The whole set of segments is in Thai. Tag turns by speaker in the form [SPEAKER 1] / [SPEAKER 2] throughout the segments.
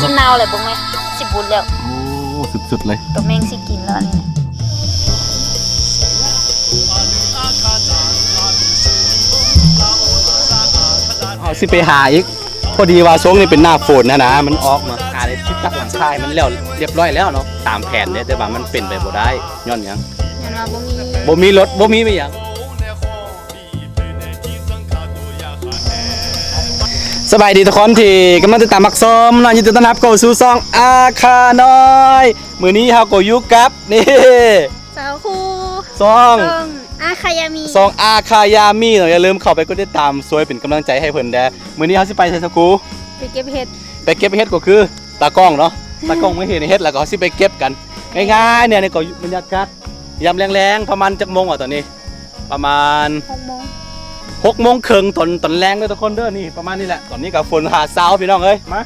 [SPEAKER 1] สินาวเลยบ่แม่สิบุญแล้ว
[SPEAKER 2] โอ้สุดๆเลย
[SPEAKER 1] ตัวแมงสิกินแล้วนี่นะ
[SPEAKER 2] เอาสิไปหาอีกพอดีว่าช่วงนี้เป็นหน้าฝนนะมันออกมาหาได้ที่ตักหลังคายมันแล้วเรียบร้อยแล้วเนาะตามแผนเนี่ยแต่ว่ามันเป็นไปบ่ได้ย้อนหยัง
[SPEAKER 1] ยันว่าบ่มี
[SPEAKER 2] บ่มีรถบ่มีไม่หยังสบายดีทุกคนที่กำลังติดตามมักซ้อมเนาะยินดีต้อนรับเข้าสู่ช่องอาคาน้อยมื้อนี้เฮาก็อยู่กับนี่
[SPEAKER 1] สาวครู
[SPEAKER 2] ช่อง
[SPEAKER 1] อาคายามี
[SPEAKER 2] ช่องอาคายามีเนาะอย่าลืมเข้าไปกดติดตามช่วยเป็นกำลังใจให้เพิ่นเด้อมื้อนี้เฮาสิไปไสสักกู
[SPEAKER 1] ไปเก็บเห็ด
[SPEAKER 2] ไปเก็บเฮ็ดก็คือตากล้องเนาะตากล้องไม่เห็นเฮ็ดแล้วก็สิไปเก็บกันง่ายๆเนี่ยนี่ก็บรรยากาศยามแรงๆประมาณจักโมงตอนนี้ประมาณ
[SPEAKER 1] 6 โมง
[SPEAKER 2] 6 โมงครึ่งตอนแรงเลยทุกคนเด้อนี่ประมาณนี้แหละตอนนี้กับฝนหาเช้าพี่น้องเอ้ยมา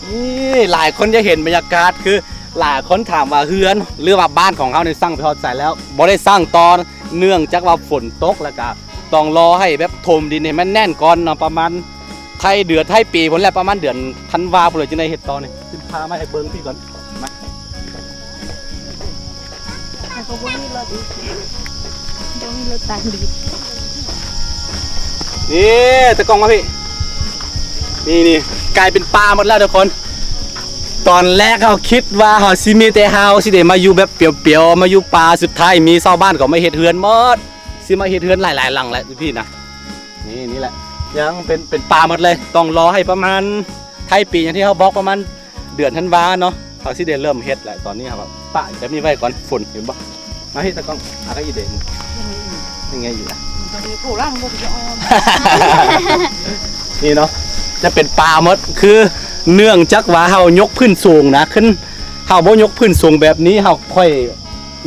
[SPEAKER 2] นี่หลายคนจะเห็นบรรยากาศคือหลายคนถามว่าเฮือนหรือว่าบ้านของเขาในสร้างไปทอดใส่แล้วบ่ได้สร้างตอนเนื่องจากว่าฝนตกแล้วก็ต้องรอให้แบบถมดินให้มันแน่นก่อนเนาะประมาณไทยเดือนไทยปีผลแล้วประมาณเดือนธันวาคมเลยจึงได้เฮ็ดตอนนี่สิพามาให้เบิ่งพี่ก่อนมา
[SPEAKER 1] เขาบ่มีรถอีกบ่มีรถตากดี
[SPEAKER 2] นี่ตะกล้องมาพี่นี่กลายเป็นป่าหมดแล้วทุกคนตอนแรกเขาคิดว่าเขาสิมีแต่เฮาสิได้มาอยู่แบบเปียวๆมาอยู่ป่าสุดท้ายมีชาวบ้านก็มาเฮ็ดเฮือนหมดสิมาเฮ็ดเฮือนหลายๆหลังแหละพี่นะนี่แหละยังเป็นป่าหมดเลยต้องรอให้ประมาณไทยปีอย่างที่เขาบอกประมาณเดือนธันวาเนาะเขาสิได้เริ่มเฮ็ดแหละตอนนี้ครับป่าแบบนี้ไว้ก่อนฝนเห็นบ่มาให้ตะกล้องอะไรอีเด่นยังไงอยู่นะ
[SPEAKER 1] ถูกร่างบ่จะออม
[SPEAKER 2] นี่เนาะจะเป็นป่าหมดคือเนื่องจากว่าเฮายกพื้นสูงนะขึ้นเฮาบ่ยกพื้นสูงแบบนี้เฮาค่อย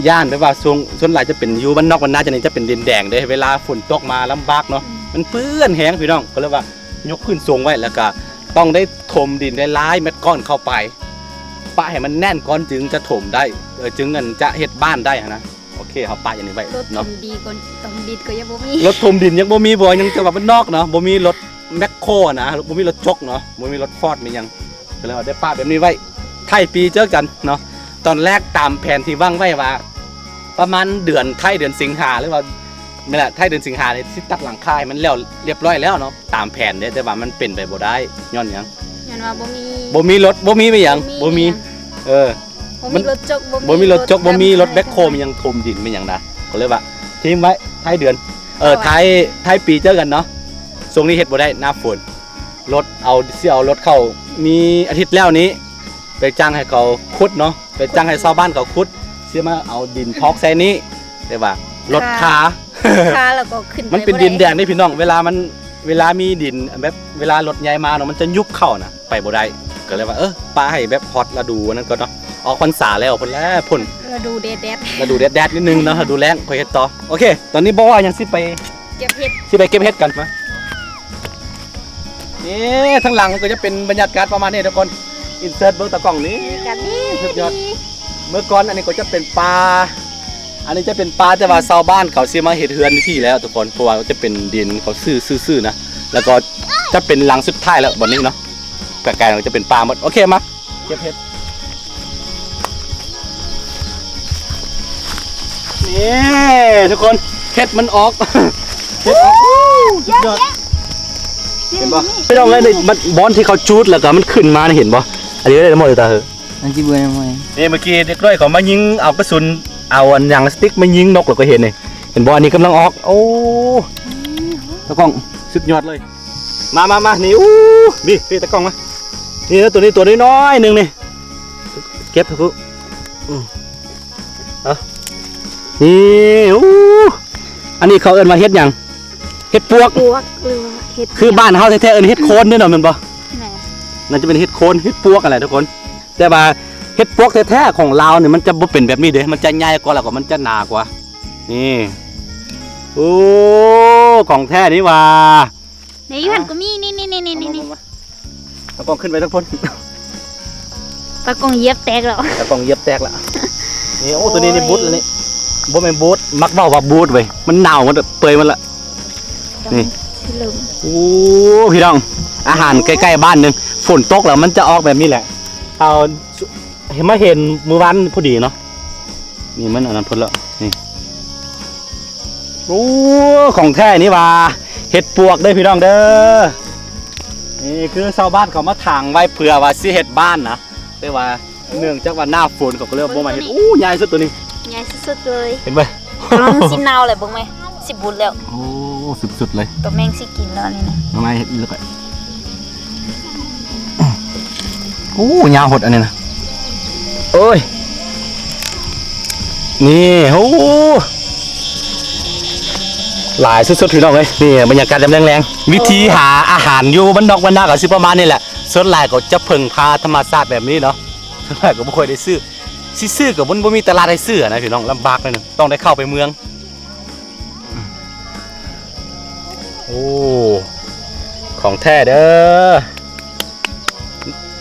[SPEAKER 2] ย่านไปว่าสูงส่วนหลายจะเป็นอยู่บ้านนอกบ้านนาจะนี่จะเป็นดินแดงเด้เวลาฝนตกมาลำบากเนาะมันเปื้อนแห้งพี่น้องก็เลยว่ายกพื้นสูงไว้แล้วก็ต้องได้ถมดินได้หลายเม็ดก้อนเข้าไปปะให้มันแน่นก่อนจึงจะถมได้จึงเงินจะเฮ็ดบ้านได้นะโอเคเฮาปะอย่างนี้ไว้
[SPEAKER 1] รถ
[SPEAKER 2] เนาะ
[SPEAKER 1] ทำดีก่อนต้องดิดก็ยังบ่มี
[SPEAKER 2] รถถมดินยังบ่มีบ่ยังจะว่าบ้านนอกเนาะบ่มีรถแมคโครนะบ่มีรถจกเนาะบ่มีรถฟอร์ดมีหยังก็เลยว่าได้ป้าแบบนี้ไว้ไทยปีเจอกันเนาะตอนแรกตามแผนที่วางไว้ว่าประมาณเดือนไทยเดือนสิงหาหรือว่านี่แหละไทยเดือนสิงหาเนี่ยสิตัดหลังคายมันแล้วเรียบร้อยแล้วเนาะตามแผนเนี่ยแต่ว่ามันเป็นไปบ่ได้ย้อนหยัง
[SPEAKER 1] ยันว่าบ่มี
[SPEAKER 2] บ่มีรถบ่มีไปหยังบ่มีเออ
[SPEAKER 1] บ่มีรถจก
[SPEAKER 2] บ่มีรถจกบ่มีรถแบ็คโฮมีหยังถมดินมีหยังนะก็เลยว่าทิ้งไว้ไทยเดือนไทยปีเจอกันเนาะช่วงนี้เฮ็ดบ่ได้หน้าฝนรถเอารถเข้ามีอาทิตย์แล้วนี้ไปจ้างให้เขาขุดเนาะไปจ้างให้ชาวบ้านเขาขุดเชื่อมาเอาดินพอกใส่นี้แต่ว่ารถคา
[SPEAKER 1] แล้วก็ขึ้น
[SPEAKER 2] มันเป็นดินแดงนี่พี่น้องเวลามีดินแบบเวลารถใหญ่มาเนาะมันจะยุบเข้านะไปบ่ได้ก็เลยว่าป้าให้แบบฮอตฤดูนั้นก็เนาะออกพรรษาแล้วพุ่นแล้วพุ่น
[SPEAKER 1] ฤดูแดด
[SPEAKER 2] ฤดูแดดนิดนึงเนาะฤดูแล้งค่อยเฮ็ดต่อโอเคตอนนี้บอกว่ายังสิไป
[SPEAKER 1] เก็บเห็ด
[SPEAKER 2] เก็บเฮ็ดกันมานี่ทั้งหลังก็จะเป็นบรรยากาศประมาณนี้ทุกคนอินเสิร์ตเบิ่งตะกล้องนี้
[SPEAKER 1] กันนี่
[SPEAKER 2] สุดยอด เมื่อก่อนอันนี้ก็จะเป็นปลาอันนี้จะเป็นปลาแต่ว่าชาวบ้านเขาซื้อมาเฮ็ดเฮือนที่แล้วทุกคนเพราะว่าจะเป็นดินเขาซื้อนะแล้วก็จะเป็นหลังสุดท้ายแล้วบนนี้เนาะไกลๆมันจะเป็นปลาหมดโอเคมาเก็บเห็ดนี่ทุกคนเห็ดมันออกเห็ดออกสุดยอดเห็นปะไม่ต้องเลยมันบอนที่เขาจูดแล้วก็มันขึ้นมาเห็นปะอันนี้ได้หมดเลยตาเหอะ
[SPEAKER 3] อันที่เบื่อไหม
[SPEAKER 2] นี่เมื่อกี้เด็กน้อยเขามายิงเอากระสุนเอาอันยางสติ๊กมายิงนกเราก็เห็นนี่เห็นบอลนี้กำลังออกโอ้ตะกล้องสุดยอดเลยมานี่อู้พี่ตะกล้องมานี่นะตัวนี้ตัวน้อยๆหนึ่งนี่เก็บเถอะปุ๊นี่อู้อันนี้เขาเอิ้นมาเฮ็ดหยังเฮ็ดปวก
[SPEAKER 1] ปวกหรือว่าเห็ด
[SPEAKER 2] คือบ้านเฮาแท้ๆเอิ้นเฮ็ดโคนเนี่ยเนาะแม่นบ่
[SPEAKER 1] แหม่
[SPEAKER 2] นั่นจะเป็นเฮ็ดโคนเฮ็ดปวกอะไรทุกคนแต่ว่าเฮ็ดปวกแท้ๆของลาวเนี่ยมันจะบ่เป็นแบบนี้เด้มันจะใหญ่กว่าแล้วก็มันจะหนากว่านี่โอ้ของแท้นี่ว่า
[SPEAKER 1] ในยูหันก็มีนี่
[SPEAKER 2] ตะกองขึ้นไปทั้งพ้น
[SPEAKER 1] ตะกงเย็บแตกแล้ว
[SPEAKER 2] ตะกองเย็บแตกละนี่โอ้ตัวนี้นี่บูทแล้วนี่บ่แม่นบูทมักเว้าว่าบูทเว้ยมันหนาวมันเปื่อยมันละนี่
[SPEAKER 1] พี่ลืม
[SPEAKER 2] โอ้พี่น้องอาหารใกล้ๆบ้านหนึงฝนตกแล้วมันจะออกแบบนี้แหละเอาเห็นมื้อวันพอดีเนาะนี่มันอันนั้นพุ่นแล้วนี่โอ้ของแท้นี่ว่าเห็ดปวกเด้อพี่น้องเด้อนี่คือชาวบ้านเขามาถางไว้เผื่อว่าสิเห็ดบ้านนะแต่ว่าเนื่องจากว่าหน้าฝนเขาก็เลยบ่มาเห็ดอู้ใหญ่สุดตัวนี้
[SPEAKER 1] ใหญ่สุดๆเลย
[SPEAKER 2] เห็นไหม
[SPEAKER 1] กำลังสินาวเลยเบิ่งไหมสิบุญแล้ว
[SPEAKER 2] โอ้สุดๆเลย
[SPEAKER 1] ตัวแมงสิกินแล้วนี่นะ
[SPEAKER 2] ทำไมเห็ดลึกอะโอ้ยาวหดอันนี้นะโอ้ยนี่โอ้หลายสุดๆพี่น้องเลยนี่บรรยากาศแรงๆวิธีหาอาหารอยู่บ้านนอกบ้านนากับซิประมาณนี่แหละส่วนหลายก็จะพึ่งพาธรรมชาติแบบนี้เนาะส่วนหลายก็ไม่ค่อยได้ซื้อกับมันบ่มีตลาดให้ซื้อนะพี่น้องลำบากเลยนึงต้องได้เข้าไปเมืองโอ้ของแท้เด้อ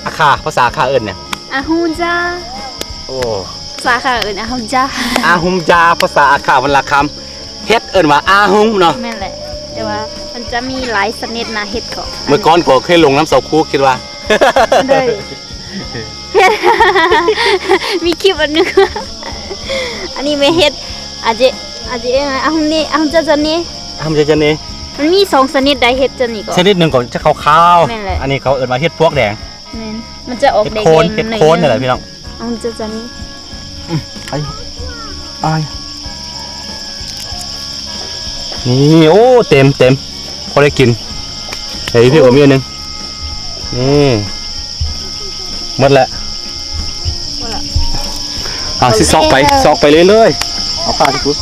[SPEAKER 2] อาคาภาษาอาคาเอิญเนี่ย
[SPEAKER 1] อาฮูจ้า
[SPEAKER 2] โอ้
[SPEAKER 1] สาขาอื่นอาฮูจ้า
[SPEAKER 2] อาหุมจาภาษาอาคาวันละคำเฮ็ดเอิญว่าอาหุมเนาะ
[SPEAKER 1] แม่นแหละแต่ว่ามันจะมีหลายชนิดนะเห็ดก็
[SPEAKER 2] เมื่อก่อนก็เคยลงน้ำเสาคูคิดว่า
[SPEAKER 1] เลยมีคลิปอันนึงอันนี้ไม่เห็ดอาจจะอาฮูนี่อาฮูจ้านี่
[SPEAKER 2] ทำจะนี่
[SPEAKER 1] มันมี2ชนิดได้เห็ดจะนี่ก็
[SPEAKER 2] ชนิดหนึ่งก็จะขาว
[SPEAKER 1] แม่นแหละ
[SPEAKER 2] ๆอันนี้เขาเอิญว่าเฮ็ดพวกแดง
[SPEAKER 1] แม่นมันจะออก
[SPEAKER 2] เฮ็ด
[SPEAKER 1] แดง
[SPEAKER 2] โคน
[SPEAKER 1] ๆ
[SPEAKER 2] เฮ็ดโคนนี่แหละพี่น้อง
[SPEAKER 1] อาฮูจ้านี่
[SPEAKER 2] ไอ้นี่โอ้เต็มพอได้กินเฮ้ยพี่ก็มีอันหนึงนี่หมดแล้วสิซอกไปเรื่อยๆเอาปลาที่ปุ๊บ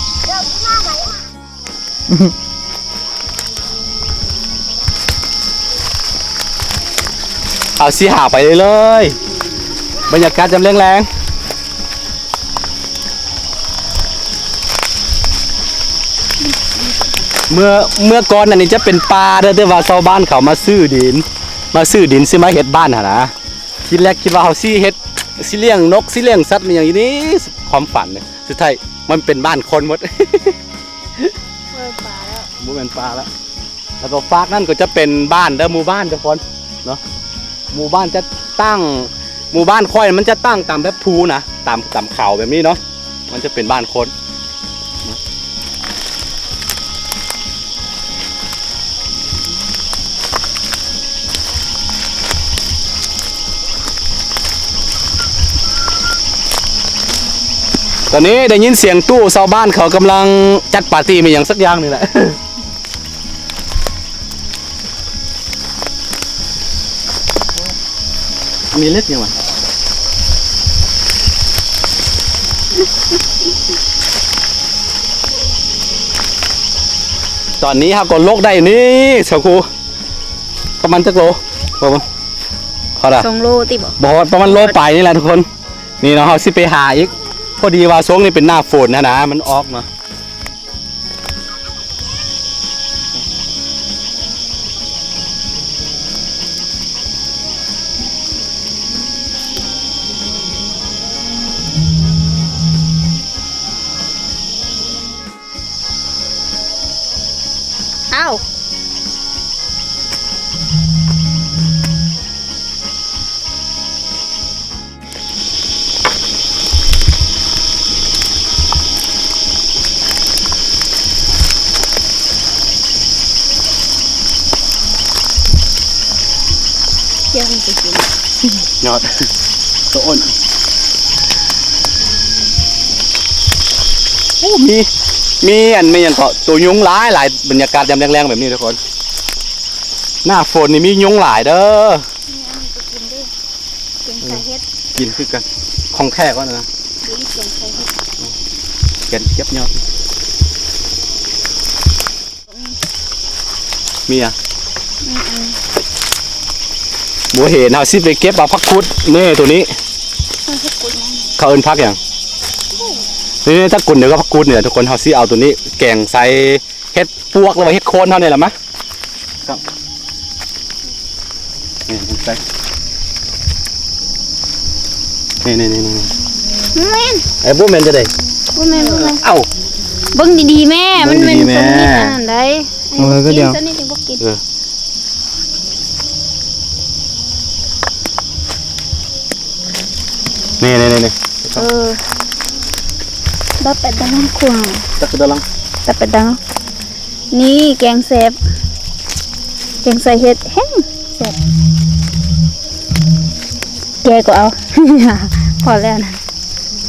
[SPEAKER 2] เอาสิหาไปเรื่อยๆบรรยากาศจำแรงๆเมื่อก่อนอันนี้จะเป็นป่าเด้อแต่ว่าชาวบ้านเขามาซื้อดินสิมาเฮ็ดบ้านหั่นนะทีแรกคิดว่าเขาสิเฮ็ดสิเลี้ยงนกสิเลี้ยงสัตว์มันอย่างนี้ความฝันเนี่ยสุดท้ายมันเป็นบ้านคนหมด บ่แม่นป่าแล้วก็ฝากนั่นก็จะเป็นบ้านเด้อหมู่บ้านทุกคนเนาะหมู่บ้านจะตั้งหมู่บ้านค่อยมันจะตั้งตามแบบภูนะตามเขาแบบนี้เนาะมันจะเป็นบ้านคนตอนนี้ได้ยินเสียงตู้ชาวบ้านเขากำลังจัดปาร์ตี้มีอย่างสักอย่างนี่แหละ มีเล็กยังไงตอนนี้ครับก็โลกได้นี่ชาวครูประมาณจักโลบอกว่าเขาละ
[SPEAKER 1] 2 โลติบ่
[SPEAKER 2] บอกว่าประมาณโลไปนี่แหละทุกคนนี่เนาะเขาสิไปหาอีกพอดีว่าช่วงนี้เป็นหน้าฝนนะมันออกเนาะ
[SPEAKER 1] อ้าวเดี๋ยวมันจะกิน
[SPEAKER 2] ยอดตัวอ้นโอ้มีอันไม่ยันเกาะตัวยุงหลายบรรยากาศยามแรงๆแบบนี้ทุกคนหน้าฝนนี่มียุงหลายเด้อ
[SPEAKER 1] นี่อันนี้ก็กินได้เกียงใส่เฮ็ด
[SPEAKER 2] กินคือกันของแท้ก็นะ
[SPEAKER 1] หรือเกียงใส่เฮ็ด
[SPEAKER 2] เก็บยอดมีอ่ะบัวเห็นเอาซิไปเก็บเอาพักคุดนี่ตัวนี้
[SPEAKER 1] มันคือกุดยัง
[SPEAKER 2] เขาเอิ้นพักอย่างนี่ถ้ากุนเดี๋ยวก็พักกุดเนี่ยทุกคนเขาซิเอาตัวนี้แกงใส่เฮ็ดปวกหรือว่าเฮ็ดโคนเท่านี้แหละมั้ยครับนี่ใส่นี่
[SPEAKER 1] แม่น
[SPEAKER 2] ไอ้บุ้มแมนจะได้
[SPEAKER 1] บ่แม่นบ่แม่น
[SPEAKER 2] เอ้า
[SPEAKER 1] เบิ่งดีๆแม่มันเป็น
[SPEAKER 2] เบิ่งดีๆแม่
[SPEAKER 1] สนิทอันนั้นได้
[SPEAKER 2] เออก็เดี๋ยว
[SPEAKER 1] สนิทจังบ่ กิน
[SPEAKER 2] นี่
[SPEAKER 1] ดับเป็ดดังควง
[SPEAKER 2] ตักกระลัง
[SPEAKER 1] ดับเป็ดดังนี่แกงแซ่บแกงใส่เห็ดแห้งแซ่บแกก็เอา พอแล้วนะ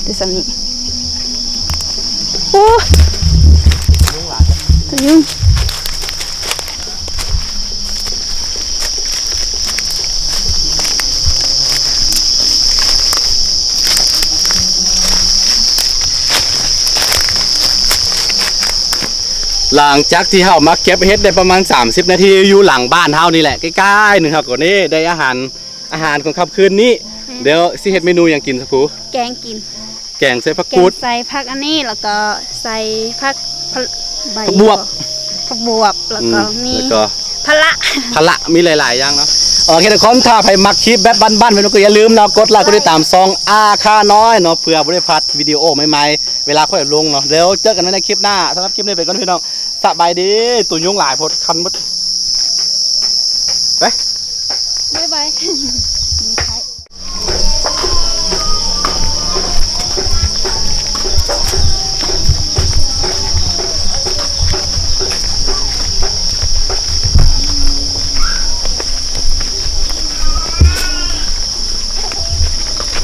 [SPEAKER 1] ดูสำนี้โอ้ตัวยุ่ง
[SPEAKER 2] หลังจากที่เฮามาเก็บเฮ็ดได้ประมาณ30นาทีอยู่หลังบ้านเฮานี่แหละใกล้ๆนึงครับก่อนนี้ได้อาหารของค่ำคืนนี้เดี๋ยวสิเฮ็ดเมนูหยังกินสักครู่
[SPEAKER 1] แกงกิน
[SPEAKER 2] แกงใส่ผัก
[SPEAKER 1] แก
[SPEAKER 2] กู
[SPEAKER 1] ง
[SPEAKER 2] ด
[SPEAKER 1] ใส่ผักอันนี้แล้วก็ใส่ผักใบ
[SPEAKER 2] ผักบวบ
[SPEAKER 1] ผักบวบแล้วก็มี
[SPEAKER 2] แล้วก็
[SPEAKER 1] พะละ
[SPEAKER 2] พละมีหลายๆอย่างเนาะโอเคทุกคนถ้าใครมักคลิปแบบบ้านๆก็อย่าลืมเนาะกดไลค์กดติดตามซองอาค่าน้อยเนาะเพื่อบ่ได้พลาดวิดีโอใหม่ๆเวลาค่อยลงเนาะเดี๋ยวเจอกันในคลิปหน้าสำหรับคลิปนี้ไปก่อนพี่น้องสบายดีตุ่ยุงหลายพดคันหมดไป
[SPEAKER 1] บ๊ายบายมีใคร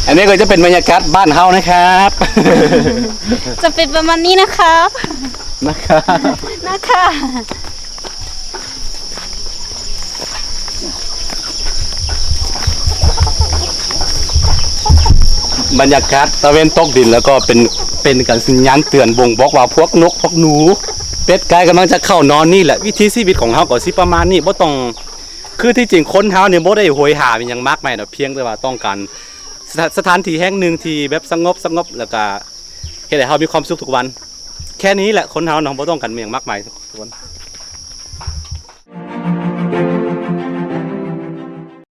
[SPEAKER 2] อันนี้ก็จะเป็นบรรยากาศบ้านเฮานะครับ
[SPEAKER 1] จะเป็นประมาณนี้นะครับ
[SPEAKER 2] นะครับ
[SPEAKER 1] นะคะ
[SPEAKER 2] บรรยากาศตะเวนตกดินแล้วก็เป็นการสัญญาณเตือนบ่งบอกว่าพวกนกพวกหนูเป็ดไก่กำลังจะเข้านอนนี่แหละวิถีชีวิตของเฮาก็สิประมาณนี้บ่ต้องคือที่จริงคนเฮาเนี่ยบ่ได้โหยหาเป็นหยังมากมายเนาะเพียงแต่ว่าต้องการสถานที่แห่งหนึ่งที่แบบสงบแล้วก็เฮ็ดให้เฮามีความสุขทุกวัน แค่นี้แหละคนเฮาเนาะบ่ต้องการมีหยังมากมายทุกคน